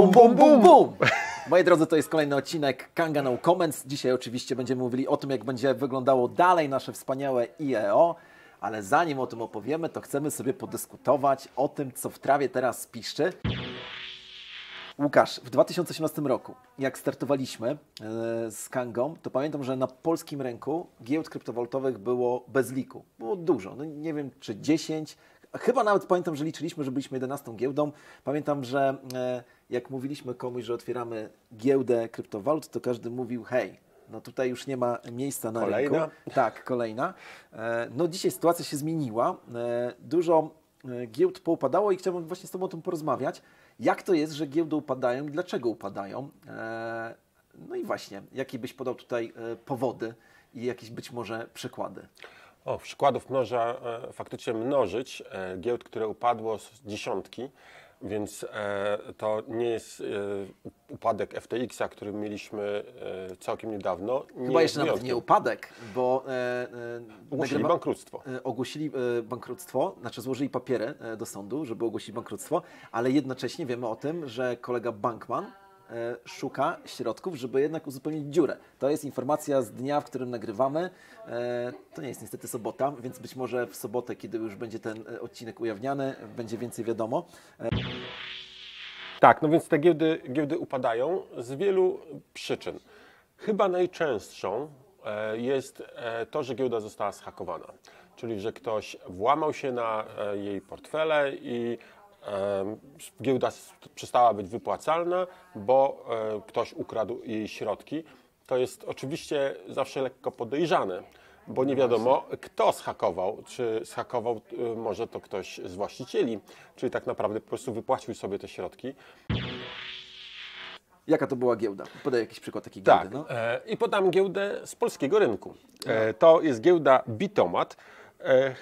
Bum, bum, bum, bum! Moi drodzy, to jest kolejny odcinek Kanga No Comments. Dzisiaj oczywiście będziemy mówili o tym, jak będzie wyglądało dalej nasze wspaniałe IEO, ale zanim o tym opowiemy, to chcemy sobie podyskutować o tym, co w trawie teraz piszczy. Łukasz, w 2018 roku, jak startowaliśmy z Kangą, to pamiętam, że na polskim rynku giełd kryptowalutowych było bez liku. Było dużo, no nie wiem czy 10, chyba nawet pamiętam, że liczyliśmy, że byliśmy 11 giełdą. Pamiętam, że jak mówiliśmy komuś, że otwieramy giełdę kryptowalut, to każdy mówił, hej, no tutaj już nie ma miejsca na rynku. Tak, kolejna. No dzisiaj sytuacja się zmieniła. Dużo giełd poupadało i chciałbym właśnie z Tobą o tym porozmawiać. Jak to jest, że giełdy upadają? Dlaczego upadają? No i właśnie, jakie byś podał tutaj powody i jakieś być może przykłady? Przykładów można faktycznie mnożyć. Giełd, które upadło, z dziesiątki, więc to nie jest upadek FTX-a, który mieliśmy całkiem niedawno. Chyba jeszcze nawet nie upadek, bo ogłosili bankructwo. Ogłosili bankructwo, znaczy złożyli papiery do sądu, żeby ogłosić bankructwo, ale jednocześnie wiemy o tym, że kolega Bankman szuka środków, żeby jednak uzupełnić dziurę. To jest informacja z dnia, w którym nagrywamy. To nie jest niestety sobota, więc być może w sobotę, kiedy już będzie ten odcinek ujawniany, będzie więcej wiadomo. Tak, no więc te giełdy upadają z wielu przyczyn. Chyba najczęstszą jest to, że giełda została zhakowana. Czyli, że ktoś włamał się na jej portfele i giełda przestała być wypłacalna, bo ktoś ukradł jej środki. To jest oczywiście zawsze lekko podejrzane, bo nie wiadomo, kto zhakował. Czy zhakował może to ktoś z właścicieli, czyli tak naprawdę po prostu wypłacił sobie te środki. Jaka to była giełda? Podaj jakiś przykład takiej giełdy. Tak, no? I podam giełdę z polskiego rynku. To jest giełda Bitomat.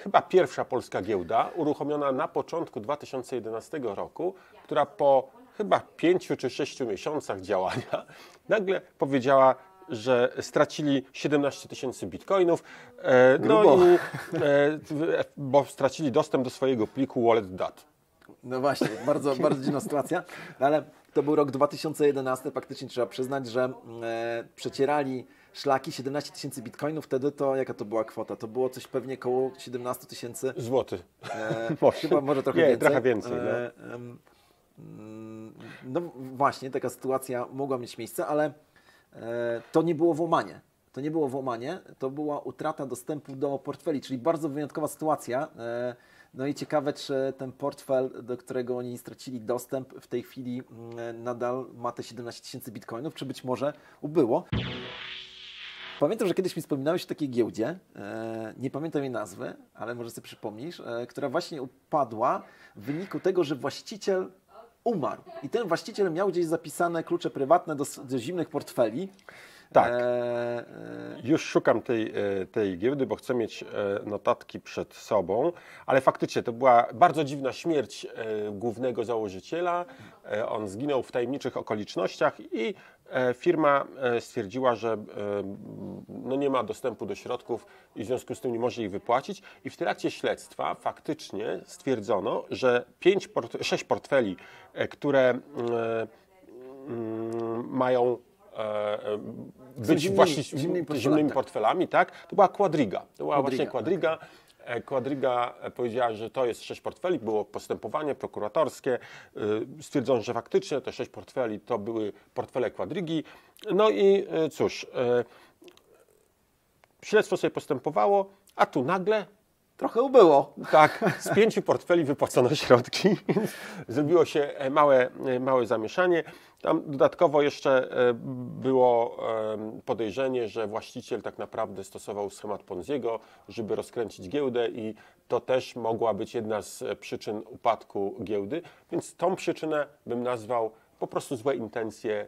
Chyba pierwsza polska giełda, uruchomiona na początku 2011 roku, która po chyba 5 czy 6 miesiącach działania nagle powiedziała, że stracili 17 000 bitcoinów, bo stracili dostęp do swojego pliku wallet.dat. No właśnie, bardzo dziwna sytuacja, ale to był rok 2011, faktycznie trzeba przyznać, że przecierali szlaki 17 000 bitcoinów, wtedy to jaka to była kwota? To było coś pewnie koło 17 000 złotych. Chyba może trochę więcej. Trochę więcej. No właśnie, taka sytuacja mogła mieć miejsce, ale to nie było włamanie. To nie było włamanie, to była utrata dostępu do portfeli, czyli bardzo wyjątkowa sytuacja. No i ciekawe, czy ten portfel, do którego oni stracili dostęp, w tej chwili nadal ma te 17 000 bitcoinów, czy być może ubyło. Pamiętam, że kiedyś mi wspominałeś o takiej giełdzie, nie pamiętam jej nazwy, ale może sobie przypomnisz, która właśnie upadła w wyniku tego, że właściciel umarł. I ten właściciel miał gdzieś zapisane klucze prywatne do zimnych portfeli. Tak, już szukam tej giełdy, bo chcę mieć notatki przed sobą, ale faktycznie to była bardzo dziwna śmierć głównego założyciela. On zginął w tajemniczych okolicznościach i firma stwierdziła, że no nie ma dostępu do środków i w związku z tym nie może ich wypłacić. I w trakcie śledztwa faktycznie stwierdzono, że 6 portfeli, które mają być zimnymi portfelami, tak? To była Quadriga. To była właśnie Quadriga. Okay. Quadriga powiedziała, że to jest 6 portfeli, było postępowanie prokuratorskie. Stwierdzono, że faktycznie te 6 portfeli to były portfele Quadrigi. No i cóż, śledztwo sobie postępowało, a tu nagle trochę ubyło. Tak, z 5 portfeli wypłacono środki, zrobiło się małe zamieszanie. Tam dodatkowo jeszcze było podejrzenie, że właściciel tak naprawdę stosował schemat Ponziego, żeby rozkręcić giełdę i to też mogła być jedna z przyczyn upadku giełdy, więc tą przyczynę bym nazwał po prostu złe intencje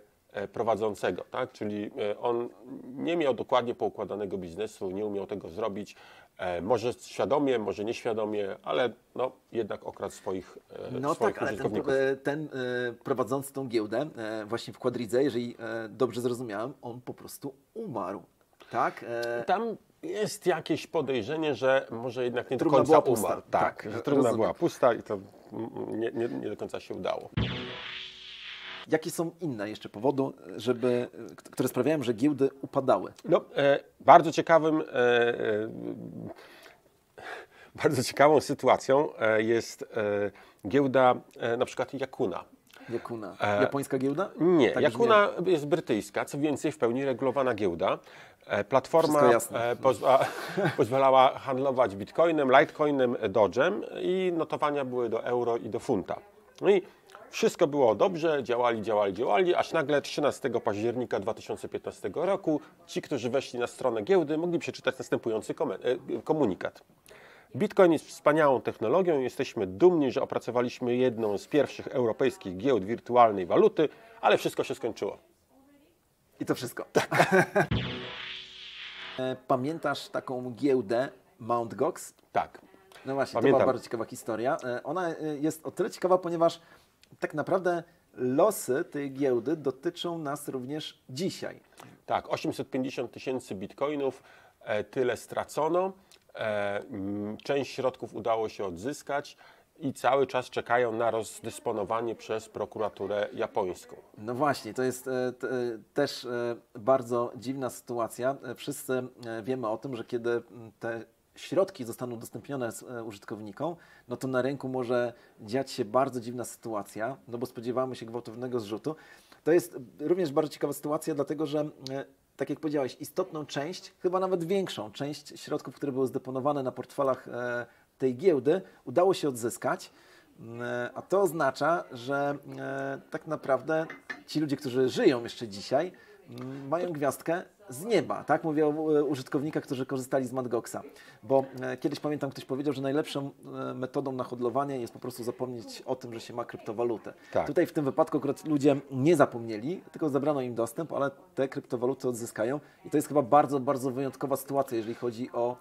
prowadzącego, tak? Czyli on nie miał dokładnie poukładanego biznesu, nie umiał tego zrobić, może świadomie, może nieświadomie, ale no, jednak okradł swoich tak, ale ten prowadzący tą giełdę właśnie w Quadridze, jeżeli dobrze zrozumiałem, on po prostu umarł, tak? Tam jest jakieś podejrzenie, że może jednak nie do końca umarł. Tak, że trumna była pusta i to nie do końca się udało. Jakie są inne jeszcze powody, które sprawiają, że giełdy upadały? No, bardzo ciekawą sytuacją jest giełda na przykład Yakuna. Yakuna. Japońska giełda? Nie, tak Yakuna jest brytyjska, co więcej w pełni regulowana giełda. Platforma pozwalała handlować bitcoinem, litecoinem, dodgem i notowania były do euro i do funta. No i wszystko było dobrze, działali, aż nagle 13 października 2015 roku ci, którzy weszli na stronę giełdy, mogli przeczytać następujący komunikat. Bitcoin jest wspaniałą technologią i jesteśmy dumni, że opracowaliśmy jedną z pierwszych europejskich giełd wirtualnej waluty, ale wszystko się skończyło. I to wszystko. Pamiętasz taką giełdę Mt. Gox? Tak. No właśnie, pamiętam. To była bardzo ciekawa historia. Ona jest o tyle ciekawa, ponieważ tak naprawdę losy tej giełdy dotyczą nas również dzisiaj. Tak, 850 000 bitcoinów, tyle stracono. Część środków udało się odzyskać i cały czas czekają na rozdysponowanie przez prokuraturę japońską. No właśnie, to jest też bardzo dziwna sytuacja. Wszyscy wiemy o tym, że kiedy te środki zostaną udostępnione użytkownikom, no to na rynku może dziać się bardzo dziwna sytuacja, no bo spodziewamy się gwałtownego zrzutu. To jest również bardzo ciekawa sytuacja, dlatego że tak jak powiedziałeś, istotną część, chyba nawet większą część środków, które były zdeponowane na portfelach tej giełdy, udało się odzyskać, a to oznacza, że tak naprawdę ci ludzie, którzy żyją jeszcze dzisiaj, mają gwiazdkę z nieba, tak? Mówię o użytkownikach, którzy korzystali z Mt. Goxa, bo kiedyś pamiętam, ktoś powiedział, że najlepszą metodą na hodlowanie jest po prostu zapomnieć o tym, że się ma kryptowalutę. Tak. Tutaj w tym wypadku akurat ludzie nie zapomnieli, tylko zabrano im dostęp, ale te kryptowaluty odzyskają i to jest chyba bardzo, bardzo wyjątkowa sytuacja, jeżeli chodzi o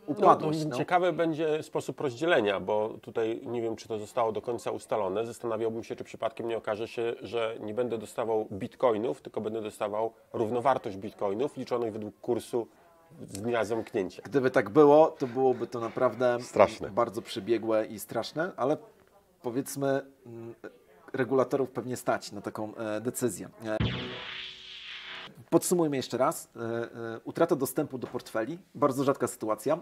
upadłość. Ciekawy będzie sposób rozdzielenia, bo tutaj nie wiem, czy to zostało do końca ustalone. Zastanawiałbym się, czy przypadkiem nie okaże się, że nie będę dostawał bitcoinów, tylko będę dostawał równowartość bitcoinów liczonych według kursu z dnia zamknięcia. Gdyby tak było, to byłoby to naprawdę straszne, bardzo przebiegłe i straszne, ale powiedzmy regulatorów pewnie stać na taką decyzję. Podsumujmy jeszcze raz. Utrata dostępu do portfeli, bardzo rzadka sytuacja.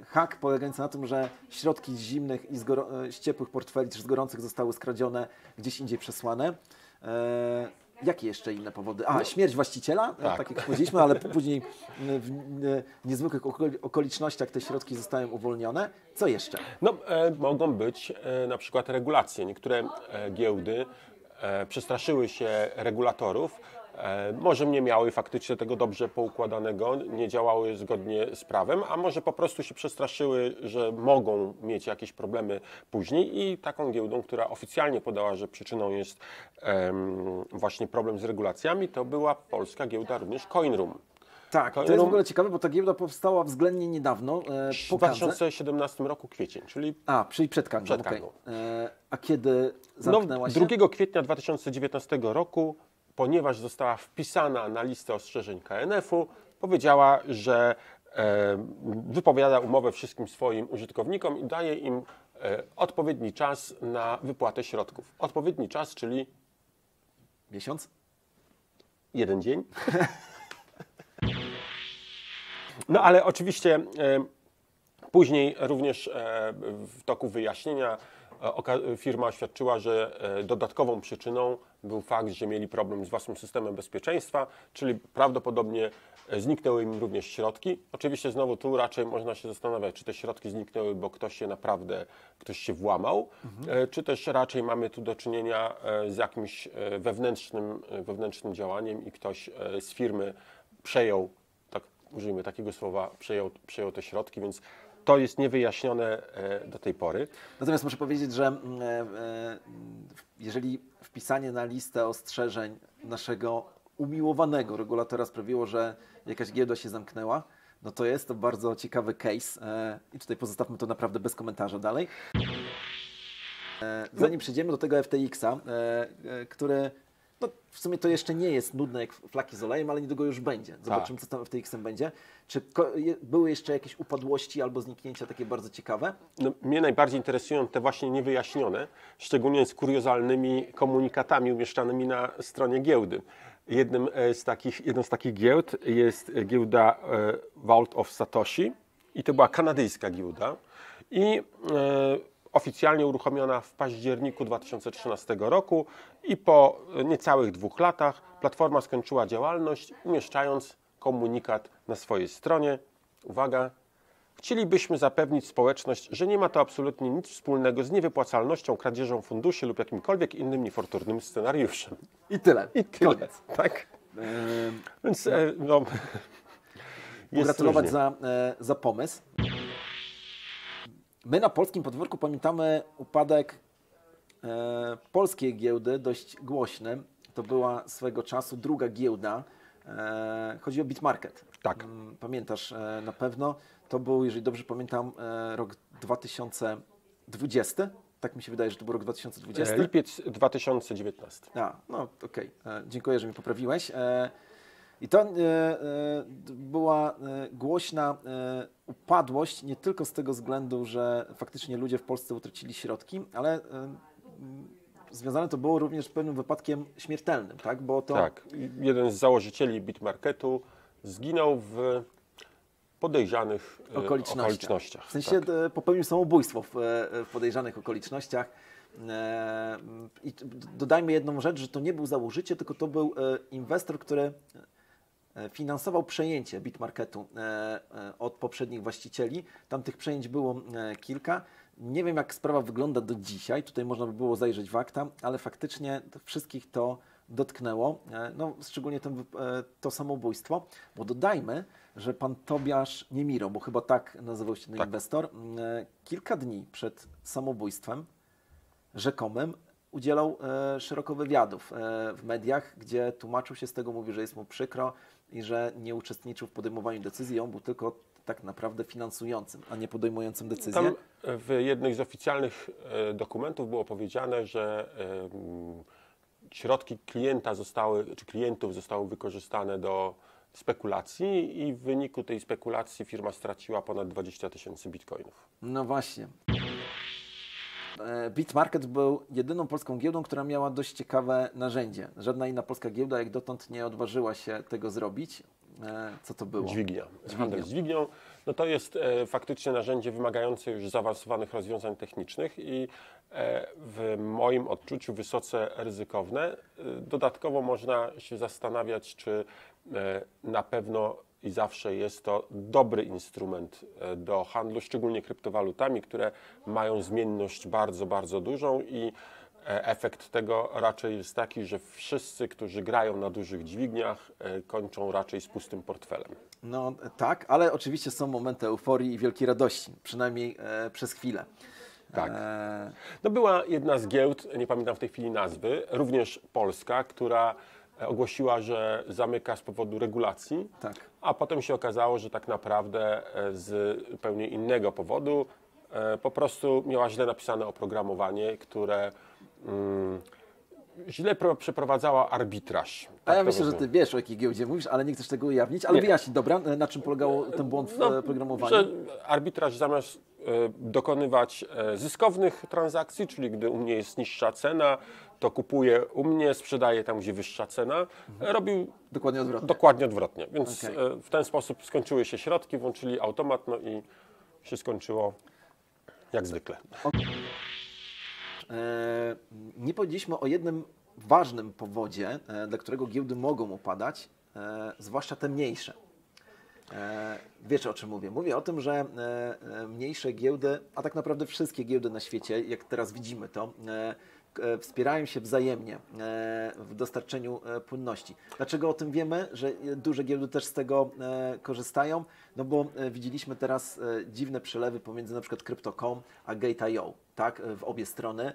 Hak polegający na tym, że środki z zimnych i z ciepłych portfeli, czy z gorących zostały skradzione, gdzieś indziej przesłane. Jakie jeszcze inne powody? Śmierć właściciela, tak jak powiedzieliśmy, ale później w niezwykłych okolicznościach te środki zostają uwolnione. Co jeszcze? No, mogą być na przykład regulacje. Niektóre giełdy przestraszyły się regulatorów, może nie miały faktycznie tego dobrze poukładanego, nie działały zgodnie z prawem, a może po prostu się przestraszyły, że mogą mieć jakieś problemy później i taką giełdą, która oficjalnie podała, że przyczyną jest właśnie problem z regulacjami, to była polska giełda również CoinRoom. Tak, to jest w ogóle ciekawe, bo ta giełda powstała względnie niedawno. W 2017 roku kwiecień, czyli przed Kangą. Okay. A kiedy zamknęła się? 2 kwietnia 2019 roku, ponieważ została wpisana na listę ostrzeżeń KNF-u, powiedziała, że wypowiada umowę wszystkim swoim użytkownikom i daje im odpowiedni czas na wypłatę środków. Odpowiedni czas, czyli miesiąc? 1 dzień. No ale oczywiście później również w toku wyjaśnienia firma oświadczyła, że dodatkową przyczyną był fakt, że mieli problem z własnym systemem bezpieczeństwa, czyli prawdopodobnie zniknęły im również środki. Oczywiście znowu tu raczej można się zastanawiać, czy te środki zniknęły, bo ktoś się włamał, czy też raczej mamy tu do czynienia z jakimś wewnętrznym działaniem i ktoś z firmy przejął, tak użyjmy takiego słowa, przejął te środki, więc to jest niewyjaśnione do tej pory. Natomiast muszę powiedzieć, że jeżeli wpisanie na listę ostrzeżeń naszego umiłowanego regulatora sprawiło, że jakaś giełda się zamknęła, no to jest to bardzo ciekawy case i tutaj pozostawmy to naprawdę bez komentarza dalej. Zanim przejdziemy do tego FTX-a, który No, w sumie to jeszcze nie jest nudne jak flaki z olejem, ale niedługo już będzie. Zobaczymy, co tam w TXM będzie. Czy były jeszcze jakieś upadłości albo zniknięcia takie bardzo ciekawe? No, mnie najbardziej interesują te właśnie niewyjaśnione, szczególnie z kuriozalnymi komunikatami umieszczanymi na stronie giełdy. Jedną z takich giełd jest giełda Vault of Satoshi i to była kanadyjska giełda i oficjalnie uruchomiona w październiku 2013 roku i po niecałych 2 latach platforma skończyła działalność, umieszczając komunikat na swojej stronie. Uwaga! Chcielibyśmy zapewnić społeczność, że nie ma to absolutnie nic wspólnego z niewypłacalnością, kradzieżą funduszy lub jakimkolwiek innym niefortunnym scenariuszem. I tyle. I tyle. Koniec. Tak. Więc pogratulować za pomysł. My na polskim podwórku pamiętamy upadek polskiej giełdy, dość głośny. To była swego czasu druga giełda. Chodzi o Bitmarket. Tak. Pamiętasz na pewno. To był, jeżeli dobrze pamiętam, rok 2020. Tak mi się wydaje, że to był rok 2020. Lipiec 2019. No okej. Dziękuję, że mi poprawiłeś. I to była głośna upadłość nie tylko z tego względu, że faktycznie ludzie w Polsce utracili środki, ale związane to było również z pewnym wypadkiem śmiertelnym, tak? Bo to... Tak. Jeden z założycieli Bitmarketu zginął w podejrzanych okolicznościach. W sensie popełnił samobójstwo w podejrzanych okolicznościach. I dodajmy jedną rzecz, że to nie był założyciel, tylko to był inwestor, który finansował przejęcie Bitmarketu od poprzednich właścicieli. Tam tych przejęć było kilka. Nie wiem, jak sprawa wygląda do dzisiaj. Tutaj można by było zajrzeć w akta, ale faktycznie wszystkich to dotknęło. No, szczególnie to samobójstwo, bo dodajmy, że pan Tobiasz Niemiro, bo chyba tak nazywał się ten inwestor, kilka dni przed samobójstwem rzekomym udzielał szeroko wywiadów w mediach, gdzie tłumaczył się z tego, mówił, że jest mu przykro i że nie uczestniczył w podejmowaniu decyzji. On był tylko tak naprawdę finansującym, a nie podejmującym decyzję. Tam w jednych z oficjalnych dokumentów było powiedziane, że środki klientów zostały wykorzystane do spekulacji i w wyniku tej spekulacji firma straciła ponad 20 000 bitcoinów. No właśnie. Bitmarket był jedyną polską giełdą, która miała dość ciekawe narzędzie. Żadna inna polska giełda jak dotąd nie odważyła się tego zrobić. Co to było? Dźwignia. Handel z dźwignią. No to jest faktycznie narzędzie wymagające już zaawansowanych rozwiązań technicznych i w moim odczuciu wysoce ryzykowne. Dodatkowo można się zastanawiać, czy na pewno i zawsze jest to dobry instrument do handlu, szczególnie kryptowalutami, które mają zmienność bardzo, bardzo dużą i efekt tego raczej jest taki, że wszyscy, którzy grają na dużych dźwigniach, kończą raczej z pustym portfelem. No tak, ale oczywiście są momenty euforii i wielkiej radości, przynajmniej przez chwilę. Tak. No była jedna z giełd, nie pamiętam w tej chwili nazwy, również polska, która ogłosiła, że zamyka z powodu regulacji, a potem się okazało, że tak naprawdę z zupełnie innego powodu po prostu miała źle napisane oprogramowanie, które źle przeprowadzała arbitraż. A ja myślę, że ty wiesz, o jakiej giełdzie mówisz, ale nie chcesz tego ujawnić, ale wyjaśnij, dobra, na czym polegał ten błąd w programowaniu? Że arbitraż zamiast dokonywać zyskownych transakcji, czyli gdy u mnie jest niższa cena, to kupuje u mnie, sprzedaje tam, gdzie wyższa cena, robił dokładnie odwrotnie. Więc w ten sposób skończyły się środki, włączyli automat, no i się skończyło jak zwykle. Nie powiedzieliśmy o jednym ważnym powodzie, dla którego giełdy mogą upadać, zwłaszcza te mniejsze. Wiesz, o czym mówię? Mówię o tym, że mniejsze giełdy, a tak naprawdę wszystkie giełdy na świecie, jak teraz widzimy to, wspierają się wzajemnie w dostarczeniu płynności. Dlaczego o tym wiemy, że duże giełdy też z tego korzystają? No bo widzieliśmy teraz dziwne przelewy pomiędzy na przykład Crypto.com a Gate.io, tak? W obie strony.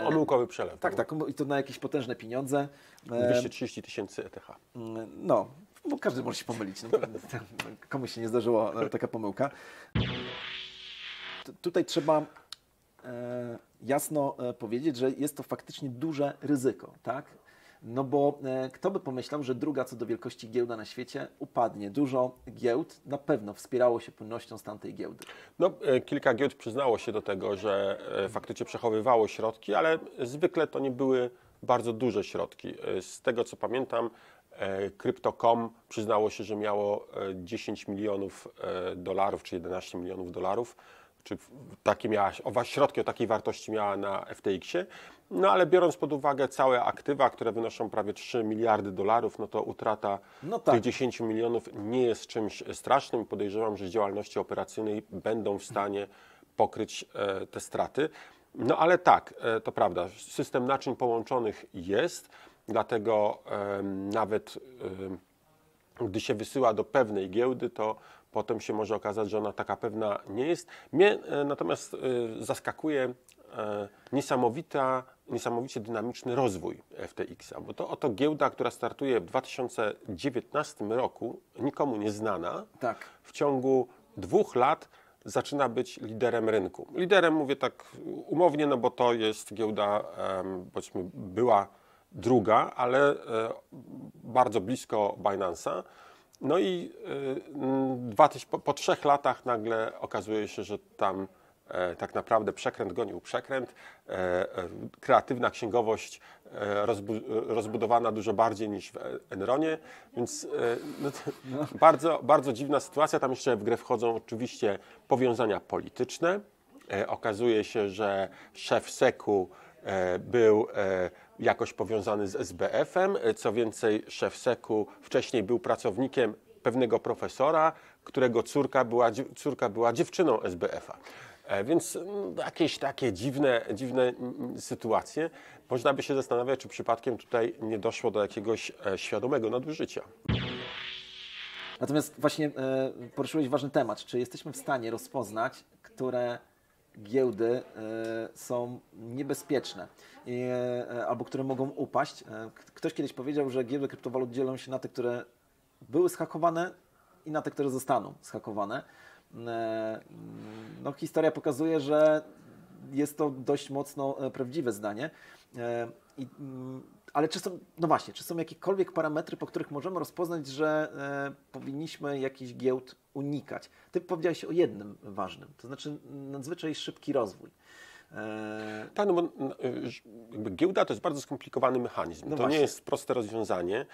Omyłkowy przelew. Tak, i to na jakieś potężne pieniądze. 230 000 ETH. No, bo każdy może się pomylić. No, komuś się nie zdarzyła taka pomyłka. Tutaj trzeba jasno powiedzieć, że jest to faktycznie duże ryzyko, tak? No bo kto by pomyślał, że druga co do wielkości giełda na świecie upadnie. Dużo giełd na pewno wspierało się płynnością z tamtej giełdy. No, kilka giełd przyznało się do tego, że faktycznie przechowywało środki, ale zwykle to nie były bardzo duże środki. Z tego co pamiętam, Crypto.com przyznało się, że miało 10 milionów dolarów czy 11 milionów dolarów, czy takie środki o takiej wartości miała na FTX-ie. No ale biorąc pod uwagę całe aktywa, które wynoszą prawie 3 miliardy dolarów, no to utrata tych 10 milionów nie jest czymś strasznym. Podejrzewam, że z działalności operacyjnej będą w stanie pokryć te straty. No ale tak, to prawda, system naczyń połączonych jest, dlatego nawet gdy się wysyła do pewnej giełdy, to potem się może okazać, że ona taka pewna nie jest. Mnie natomiast zaskakuje niesamowicie dynamiczny rozwój FTX-a, bo to oto giełda, która startuje w 2019 roku, nikomu nieznana, w ciągu 2 lat zaczyna być liderem rynku. Liderem mówię tak umownie, no bo to jest giełda, powiedzmy, była druga, ale bardzo blisko Binance'a. No i po 3 latach nagle okazuje się, że tam tak naprawdę przekręt gonił przekręt. Kreatywna księgowość rozbudowana dużo bardziej niż w Enronie, więc bardzo, bardzo dziwna sytuacja. Tam jeszcze w grę wchodzą oczywiście powiązania polityczne. Okazuje się, że szef SEC-u był jakoś powiązany z SBF-em. Co więcej, szef SEC-u wcześniej był pracownikiem pewnego profesora, którego córka była dziewczyną SBF-a. Więc jakieś takie dziwne sytuacje. Można by się zastanawiać, czy przypadkiem tutaj nie doszło do jakiegoś świadomego nadużycia. Natomiast właśnie poruszyłeś ważny temat. Czy jesteśmy w stanie rozpoznać, które giełdy są niebezpieczne albo które mogą upaść? Ktoś kiedyś powiedział, że giełdy kryptowalut dzielą się na te, które były zhakowane i na te, które zostaną zhakowane. No, historia pokazuje, że jest to dość mocno prawdziwe zdanie. Ale czy są jakiekolwiek parametry, po których możemy rozpoznać, że powinniśmy jakichś giełd unikać? Ty powiedziałeś o jednym ważnym, to znaczy nadzwyczaj szybki rozwój. Tak, no bo jakby giełda to jest bardzo skomplikowany mechanizm. No to właśnie. nie jest proste rozwiązanie.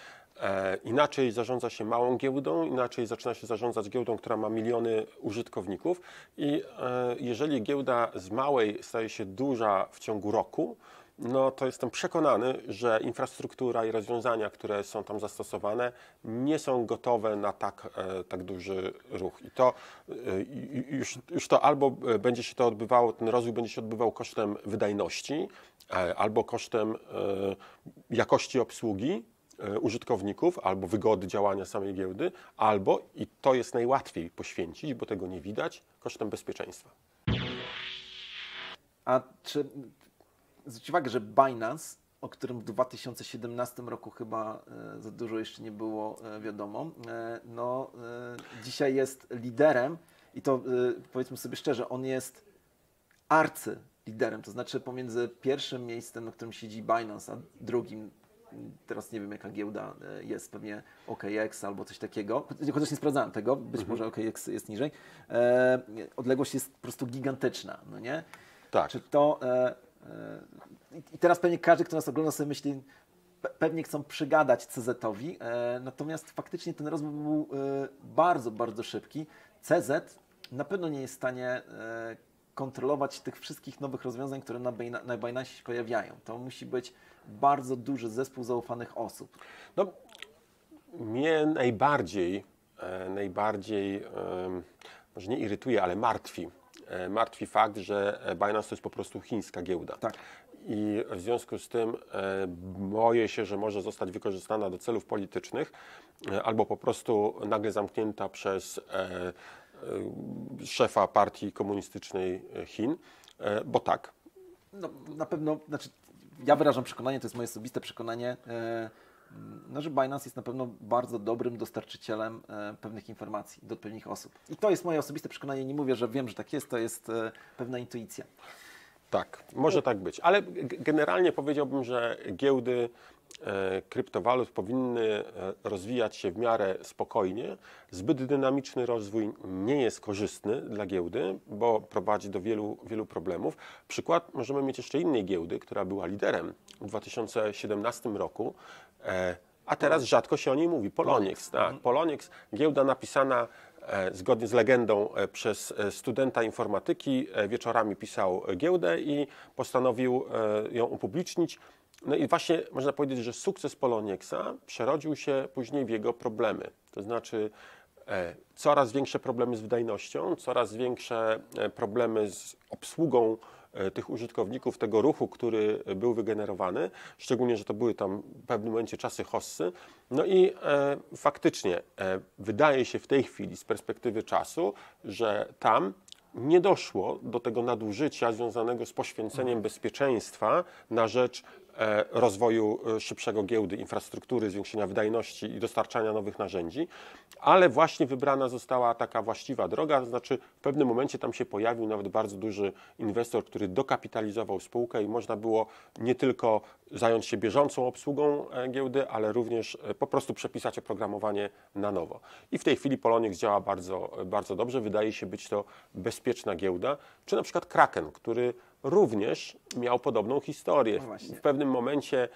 Inaczej zarządza się małą giełdą, inaczej zaczyna się zarządzać giełdą, która ma miliony użytkowników i jeżeli giełda z małej staje się duża w ciągu roku, no to jestem przekonany, że infrastruktura i rozwiązania, które są tam zastosowane, nie są gotowe na tak duży ruch. I to już to albo będzie się to odbywało, ten rozwój będzie się odbywał kosztem wydajności, albo kosztem jakości obsługi użytkowników, albo wygody działania samej giełdy, albo, i to jest najłatwiej poświęcić, bo tego nie widać, kosztem bezpieczeństwa. A czy zwróć uwagę, że Binance, o którym w 2017 roku chyba za dużo jeszcze nie było wiadomo, dzisiaj jest liderem i to powiedzmy sobie szczerze, on jest arcyliderem, to znaczy pomiędzy pierwszym miejscem, na którym siedzi Binance, a drugim, teraz nie wiem jaka giełda jest, pewnie OKX albo coś takiego, chociaż nie sprawdzałem tego, być może OKX jest niżej, odległość jest po prostu gigantyczna, no nie? Tak. Czy to... I teraz pewnie każdy, kto nas ogląda, sobie myśli, pewnie chcą przygadać CZ-owi, natomiast faktycznie ten rozwój był bardzo, bardzo szybki. CZ na pewno nie jest w stanie kontrolować tych wszystkich nowych rozwiązań, które na Binance się pojawiają. To musi być bardzo duży zespół zaufanych osób. No, mnie najbardziej może nie irytuje, ale martwi fakt, że Binance to jest po prostu chińska giełda. Tak. I w związku z tym boję się, że może zostać wykorzystana do celów politycznych albo po prostu nagle zamknięta przez szefa partii komunistycznej Chin, bo tak. No, na pewno, znaczy ja wyrażam przekonanie, to jest moje osobiste przekonanie, że Binance jest na pewno bardzo dobrym dostarczycielem pewnych informacji do pewnych osób. I to jest moje osobiste przekonanie, nie mówię, że wiem, że tak jest, to jest pewna intuicja. Tak, może tak być, ale generalnie powiedziałbym, że giełdy kryptowalut powinny rozwijać się w miarę spokojnie. Zbyt dynamiczny rozwój nie jest korzystny dla giełdy, bo prowadzi do wielu problemów. Przykład możemy mieć jeszcze innej giełdy, która była liderem w 2017 roku, a teraz rzadko się o niej mówi. Poloniex, tak. Poloniex, giełda napisana zgodnie z legendą przez studenta informatyki, wieczorami pisał giełdę i postanowił ją upublicznić. No i właśnie można powiedzieć, że sukces Poloniexa przerodził się później w jego problemy. To znaczy coraz większe problemy z wydajnością, coraz większe problemy z obsługą tych użytkowników, tego ruchu, który był wygenerowany, szczególnie, że to były tam w pewnym momencie czasy hossy. No i faktycznie wydaje się w tej chwili z perspektywy czasu, że tam nie doszło do tego nadużycia związanego z poświęceniem bezpieczeństwa na rzecz rozwoju szybszego giełdy, infrastruktury, zwiększenia wydajności i dostarczania nowych narzędzi, ale właśnie wybrana została taka właściwa droga, to znaczy w pewnym momencie tam się pojawił nawet bardzo duży inwestor, który dokapitalizował spółkę i można było nie tylko zająć się bieżącą obsługą giełdy, ale również po prostu przepisać oprogramowanie na nowo. I w tej chwili Poloniex działa bardzo dobrze, wydaje się być to bezpieczna giełda, czy na przykład Kraken, który również miał podobną historię. W pewnym momencie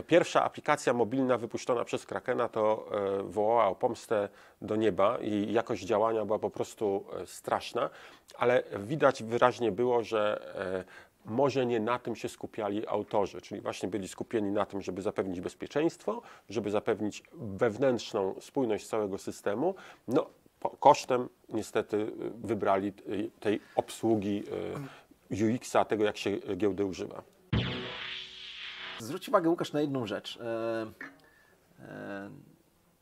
pierwsza aplikacja mobilna wypuszczona przez Krakena to wołała o pomstę do nieba i jakość działania była po prostu straszna, ale widać wyraźnie było, że może nie na tym się skupiali autorzy, czyli właśnie byli skupieni na tym, żeby zapewnić bezpieczeństwo, żeby zapewnić wewnętrzną spójność całego systemu. No, kosztem niestety wybrali tej obsługi UX-a, tego jak się giełdy używa. Zwróć uwagę, Łukasz, na jedną rzecz,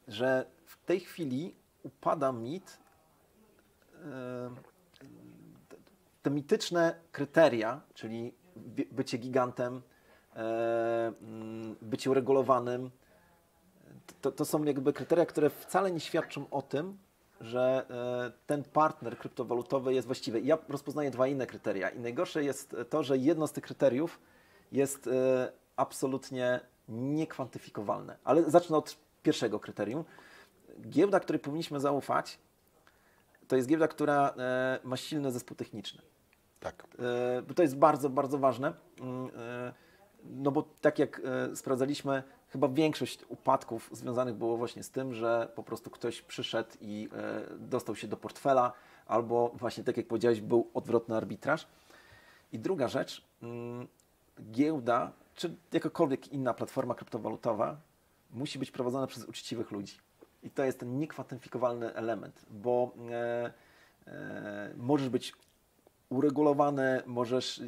że w tej chwili upada mit, te mityczne kryteria, czyli bycie gigantem, bycie uregulowanym, to są jakby kryteria, które wcale nie świadczą o tym, że ten partner kryptowalutowy jest właściwy. Ja rozpoznaję dwa inne kryteria i najgorsze jest to, że jedno z tych kryteriów jest absolutnie niekwantyfikowalne. Ale zacznę od pierwszego kryterium. Giełda, której powinniśmy zaufać, to jest giełda, która ma silny zespół techniczny. Tak. To jest bardzo, bardzo ważne. No bo tak jak sprawdzaliśmy, chyba większość upadków związanych było właśnie z tym, że po prostu ktoś przyszedł i dostał się do portfela, albo właśnie tak jak powiedziałeś, był odwrotny arbitraż. I druga rzecz, giełda, czy jakakolwiek inna platforma kryptowalutowa musi być prowadzona przez uczciwych ludzi. I to jest ten niekwantyfikowalny element, bo możesz być uregulowany, możesz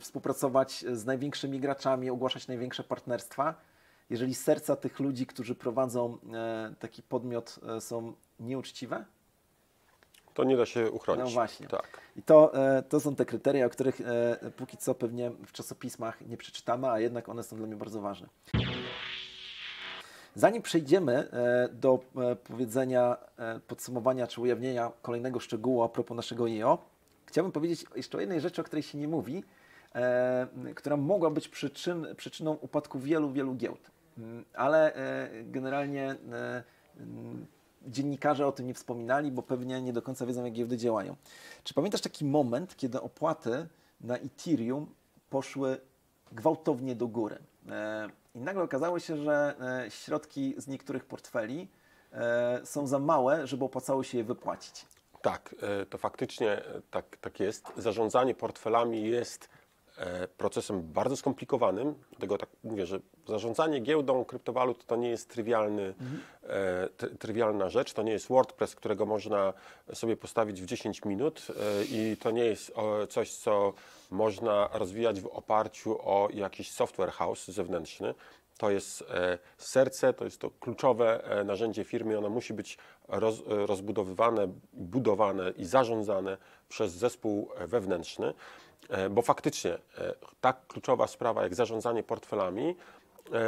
współpracować z największymi graczami, ogłaszać największe partnerstwa. Jeżeli serca tych ludzi, którzy prowadzą taki podmiot, są nieuczciwe, to nie da się uchronić. No właśnie. Tak. I to są te kryteria, o których póki co pewnie w czasopismach nie przeczytamy, a jednak one są dla mnie bardzo ważne. Zanim przejdziemy do powiedzenia, podsumowania czy ujawnienia kolejnego szczegółu a propos naszego IEO, chciałbym powiedzieć jeszcze o jednej rzeczy, o której się nie mówi, która mogła być przyczyną upadku wielu giełd. Ale generalnie dziennikarze o tym nie wspominali, bo pewnie nie do końca wiedzą, jak giełdy działają. Czy pamiętasz taki moment, kiedy opłaty na Ethereum poszły gwałtownie do góry? I nagle okazało się, że środki z niektórych portfeli są za małe, żeby opłacało się je wypłacić. Tak, to faktycznie tak jest. Zarządzanie portfelami jest procesem bardzo skomplikowanym. Dlatego tak mówię, że zarządzanie giełdą kryptowalut to nie jest trywialna rzecz. To nie jest WordPress, którego można sobie postawić w 10 minut i to nie jest coś, co można rozwijać w oparciu o jakiś software house zewnętrzny. To jest serce, to jest to kluczowe narzędzie firmy. Ono musi być rozbudowywane, budowane i zarządzane przez zespół wewnętrzny, bo faktycznie tak kluczowa sprawa jak zarządzanie portfelami,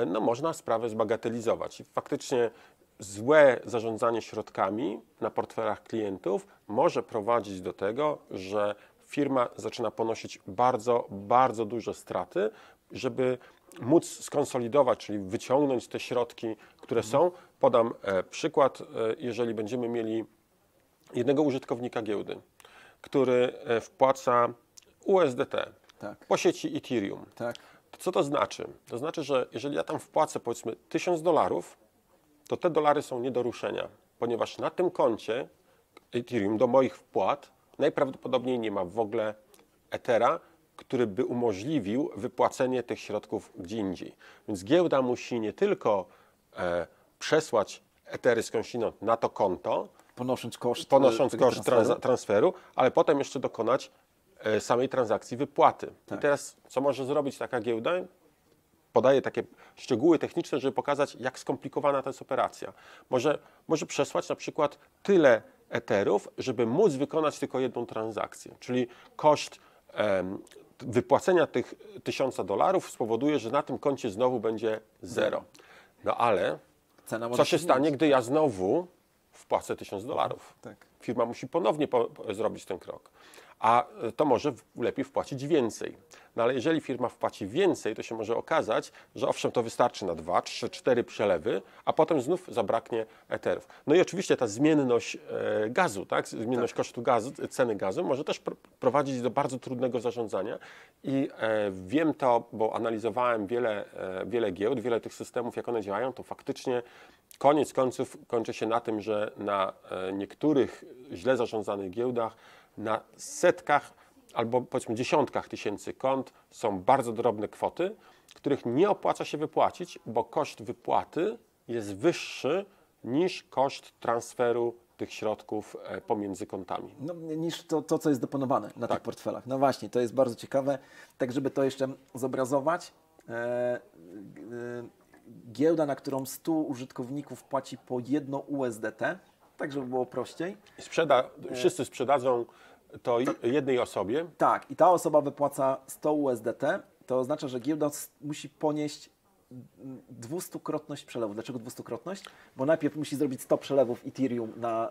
no można sprawę zbagatelizować. I faktycznie złe zarządzanie środkami na portfelach klientów może prowadzić do tego, że firma zaczyna ponosić bardzo, bardzo duże straty, żeby móc skonsolidować, czyli wyciągnąć te środki, które są. Podam przykład, jeżeli będziemy mieli jednego użytkownika giełdy, który wpłaca USDT po sieci Ethereum. To co to znaczy? To znaczy, że jeżeli ja tam wpłacę powiedzmy $1000, to te dolary są nie do ruszenia, ponieważ na tym koncie Ethereum do moich wpłat najprawdopodobniej nie ma w ogóle Ethera, który by umożliwił wypłacenie tych środków gdzie indziej. Więc giełda musi nie tylko przesłać Ethery skądinąd na to konto, ponosząc koszt transferu, ale potem jeszcze dokonać samej transakcji wypłaty. I teraz co może zrobić taka giełda? Podaję takie szczegóły techniczne, żeby pokazać, jak skomplikowana to jest operacja. Może przesłać na przykład tyle Etherów, żeby móc wykonać tylko jedną transakcję. Czyli koszt wypłacenia tych $1000 spowoduje, że na tym koncie znowu będzie 0. No ale co się stanie, gdy ja znowu wpłacę $1000? Firma musi ponownie zrobić ten krok. A to może lepiej wpłacić więcej. No ale jeżeli firma wpłaci więcej, to się może okazać, że owszem, to wystarczy na 2, 3, 4 przelewy, a potem znów zabraknie Etherów. No i oczywiście ta zmienność gazu, zmienność kosztu gazu, ceny gazu może też prowadzić do bardzo trudnego zarządzania i wiem to, bo analizowałem wiele giełd, wiele tych systemów, jak one działają, to faktycznie koniec końców kończy się na tym, że na niektórych źle zarządzanych giełdach na setkach albo powiedzmy dziesiątkach tysięcy kont są bardzo drobne kwoty, których nie opłaca się wypłacić, bo koszt wypłaty jest wyższy niż koszt transferu tych środków pomiędzy kontami. No, niż to, co jest deponowane na tych portfelach. No właśnie, to jest bardzo ciekawe. Tak, żeby to jeszcze zobrazować, giełda, na którą 100 użytkowników płaci po 1 USDT, tak żeby było prościej. Wszyscy sprzedadzą to jednej osobie. Tak, i ta osoba wypłaca 100 USDT, to oznacza, że giełda musi ponieść 200-krotność przelewu. Dlaczego 200-krotność? Bo najpierw musi zrobić 100 przelewów Ethereum na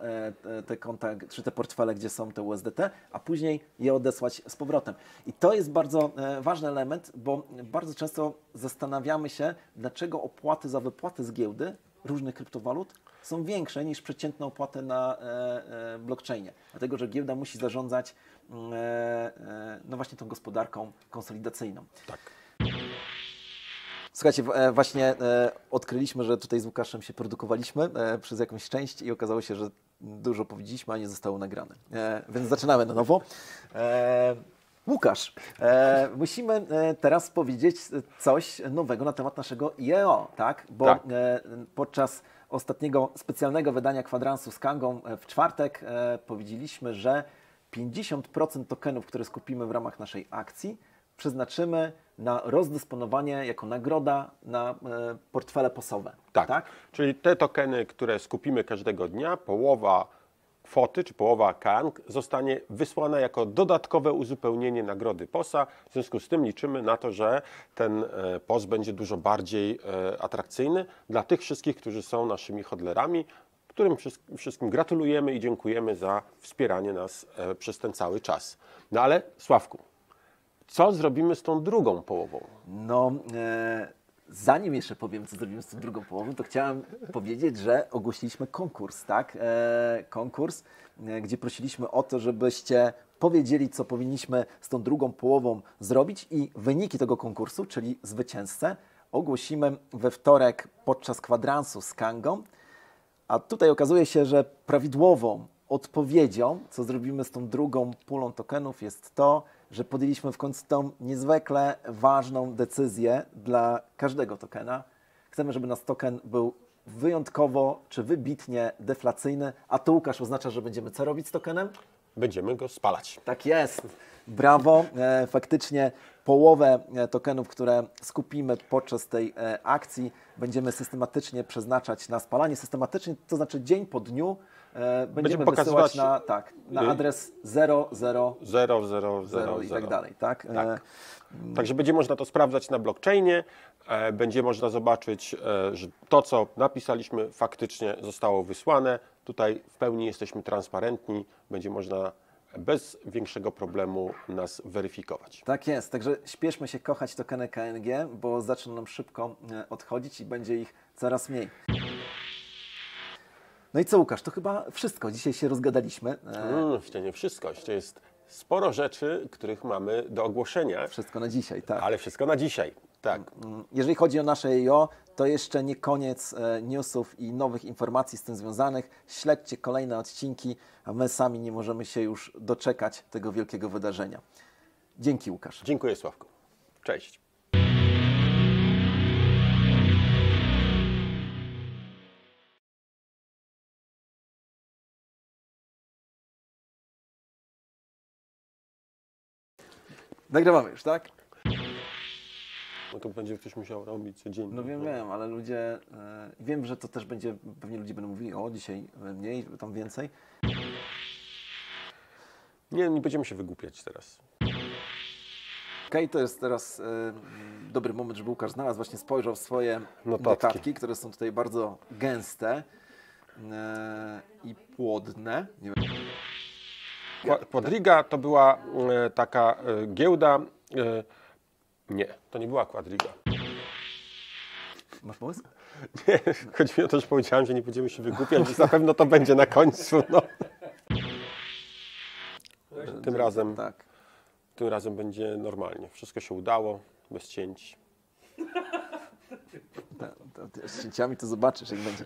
te konta, czy te portfele, gdzie są te USDT, a później je odesłać z powrotem. I to jest bardzo ważny element, bo bardzo często zastanawiamy się, dlaczego opłaty za wypłaty z giełdy różnych kryptowalut są większe niż przeciętne opłaty na blockchainie. Dlatego, że giełda musi zarządzać no właśnie tą gospodarką konsolidacyjną. Tak. Słuchajcie, właśnie odkryliśmy, że tutaj z Łukaszem się produkowaliśmy przez jakąś część i okazało się, że dużo powiedzieliśmy, a nie zostało nagrane. Więc zaczynamy na nowo. Łukasz, musimy teraz powiedzieć coś nowego na temat naszego IEO, tak? Bo podczas ostatniego specjalnego wydania kwadransu z Kangą w czwartek powiedzieliśmy, że 50% tokenów, które skupimy w ramach naszej akcji, przeznaczymy na rozdysponowanie jako nagroda na portfele POS-owe. Tak. Czyli te tokeny, które skupimy każdego dnia, połowa kwoty, czy połowa Kang zostanie wysłana jako dodatkowe uzupełnienie nagrody POS-a. W związku z tym liczymy na to, że ten POS będzie dużo bardziej atrakcyjny dla tych wszystkich, którzy są naszymi hodlerami, którym wszystkim gratulujemy i dziękujemy za wspieranie nas przez ten cały czas. No ale Sławku, co zrobimy z tą drugą połową? No, zanim jeszcze powiem, co zrobimy z tą drugą połową, to chciałem powiedzieć, że ogłosiliśmy konkurs, tak? Konkurs, gdzie prosiliśmy o to, żebyście powiedzieli, co powinniśmy z tą drugą połową zrobić i wyniki tego konkursu, czyli zwycięzcę, ogłosimy we wtorek podczas kwadransu z Kangą. A tutaj okazuje się, że prawidłową odpowiedzią, co zrobimy z tą drugą pulą tokenów, jest to, że podjęliśmy w końcu tą niezwykle ważną decyzję dla każdego tokena. Chcemy, żeby nasz token był wyjątkowo czy wybitnie deflacyjny, a to, Łukasz, oznacza, że będziemy co robić z tokenem? Będziemy go spalać. Tak jest. Brawo. Faktycznie połowę tokenów, które skupimy podczas tej akcji, będziemy systematycznie przeznaczać na spalanie. Systematycznie, to znaczy dzień po dniu będziemy wysyłać na adres 000 i tak dalej. Tak? Także będzie można to sprawdzać na blockchainie, będzie można zobaczyć, że to, co napisaliśmy, faktycznie zostało wysłane. Tutaj w pełni jesteśmy transparentni, będzie można bez większego problemu nas weryfikować. Tak jest, także śpieszmy się kochać tokeny KNG, bo zaczną nam szybko odchodzić i będzie ich coraz mniej. No i co, Łukasz, to chyba wszystko. Dzisiaj się rozgadaliśmy. Jeszcze nie wszystko, jeszcze jest sporo rzeczy, których mamy do ogłoszenia. Wszystko na dzisiaj, tak. Ale wszystko na dzisiaj, tak. Jeżeli chodzi o nasze EIO, to jeszcze nie koniec newsów i nowych informacji z tym związanych. Śledźcie kolejne odcinki, a my sami nie możemy się już doczekać tego wielkiego wydarzenia. Dzięki, Łukasz. Dziękuję, Sławku. Cześć. Nagrywamy już, tak? No to będzie ktoś musiał robić codziennie. No wiem, ale ludzie, wiem, że to też będzie, pewnie ludzie będą mówili, o dzisiaj mniej, tam więcej. Nie będziemy się wygłupiać teraz. Okej, to jest teraz dobry moment, żeby Łukasz znalazł, właśnie spojrzał w swoje notatki, które są tutaj bardzo gęste i płodne. Nie wiem. Quadriga to była taka giełda. Nie, to nie była Quadriga. Masz pomysł? Nie, chodzi mi o to, że powiedziałem, że nie będziemy się wygłupiać, więc na pewno to będzie na końcu. No. Tym razem będzie normalnie. Wszystko się udało, bez cięć. Z cięciami to zobaczysz, jak będzie.